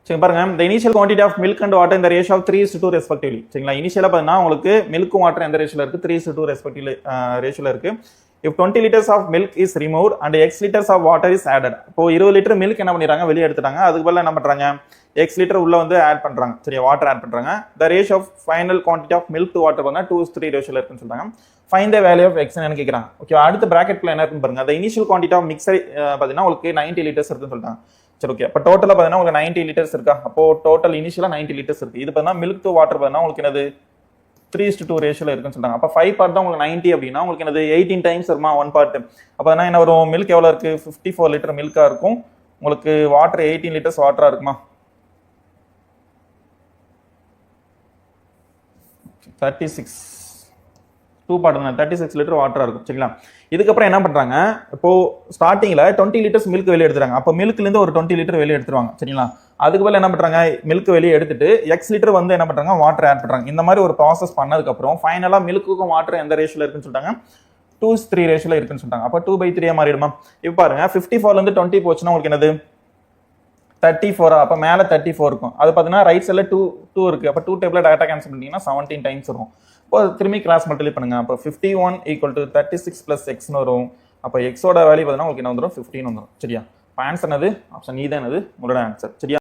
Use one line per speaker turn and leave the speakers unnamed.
சரி பாருங்க, the initial quantity of milk and water in the ratio of 3:2 respectively. சரிங்களா, இனிஷியலா பார்த்தீங்கன்னா உங்களுக்கு மில்க்கும் வாட்டர் எந்த ரேஷியோல இருக்கு, 3:2 ரெஸ்பெக்டிவ்லி ரேஷியோல இருக்கு. if 20 liters of milk is removed and x liters of water is added. இப்போ 20 லிட்டர் மில்க் என்ன பண்ணிடுறாங்க, வெளியே எடுத்துட்டாங்க. அதுக்கு பதிலா என்ன பண்றாங்க, x லிட்டர் உள்ள வந்து ஆட் பண்றாங்க. சரியா, வாட்டர் ஆட் பண்றாங்க. the ratio of final quantity of milk to water பார்த்தா 2:3 ரேஷியோல இருக்குன்னு சொல்றாங்க. find the value of x ன்னு கேக்குறாங்க. ஓகே, அடுத்த பிராக்கெட்ல என்ன இருக்குன்னு பாருங்க. the initial quantity of mixer பார்த்தீங்கன்னா உங்களுக்கு 90 liters இருக்குன்னு சொல்றாங்க. சரி, ஓகே, அப்போ டோட்டலா பார்த்தீங்கன்னா உங்களுக்கு 90 liters இருக்கா. அப்போ டோட்டல் இனிஷியலா 90 liters இருக்கு. இது பார்த்தீங்கன்னா மில்க் டு வாட்டர் பார்த்தீங்கன்னா உங்களுக்கு என்னது 3:2 ரேஷியோல இருக்குன்னு சொல்றாங்க. அப்போ 5 பார்ட் தான் உங்களுக்கு 90 அப்படின்னா உங்களுக்கு என்னது 18 டைம்ஸ் வருமா 1 பார்ட். அப்போ என்ன வரும், மில்க் எவ்வளவு இருக்கு, 54 லிட்டர் மில்கா இருக்கும். உங்களுக்கு வாட்டர் 18 லிட்டர்ஸ் வாட்டரா இருக்குமா, 36 2 பார்ட் 36 லிட்டர் வாட்டரா இருக்கும். சரிங்களா, இதுக்கப்புறம் என்ன பண்றாங்க, இப்போ ஸ்டார்டிங்ல 20 லிட்டர்ஸ் மில்க் வெளியே எடுத்துறாங்க. அப்போ மில்க்ல இருந்து ஒரு 20 லிட்டர் வெளியே எடுத்துருவாங்க. சரிங்களா, அதுக்கு பதில் என்ன பண்றாங்க, மில்க் வெளியே எடுத்துட்டு எக்ஸ் லிட்டர் வந்து என்ன பண்றாங்க, வாட்டர் ஆட் பண்றாங்க. இந்த மாதிரி ஒரு ப்ராசஸ் பண்ணதுக்கு அப்புறம் ஃபைனலா மில்க்குக்கும் வாட்டர் எந்த ரேஷியோல இருக்குன்னு சொல்லிட்டாங்க, 2:3 ரேஷியோல இருக்குன்னு சொல்லிட்டாங்க. அப்போ 2/3 மாறிடுமா. இப்போ பாருங்க 54 இருந்து 20 போச்சுன்னா உங்களுக்கு என்னது 34. அப்போ மேல 34 இருக்கும். அது பார்த்தீங்கன்னா ரைட் சைட்ல 2 இருக்கு. அப்போ 2 டேபிள் டேரக்டா கேன்சல் பண்ணிட்டீங்கன்னா 17 டைம்ஸ் வரும். இப்போ திரும்பி கிராஸ் மல்டிப்ளை பண்ணுங்க. அப்போ 51 = 36 + x வரும். அப்போ x ஓட வேல்யூ பார்த்தீங்கன்னா உங்களுக்கு என்ன வந்துடும், 15 வந்துடும். சரியா, இப்போ ஆன்சர் என்னது, ஆப்ஷன் இ தான் என்னது உங்களோட ஆன்சர். சரியா.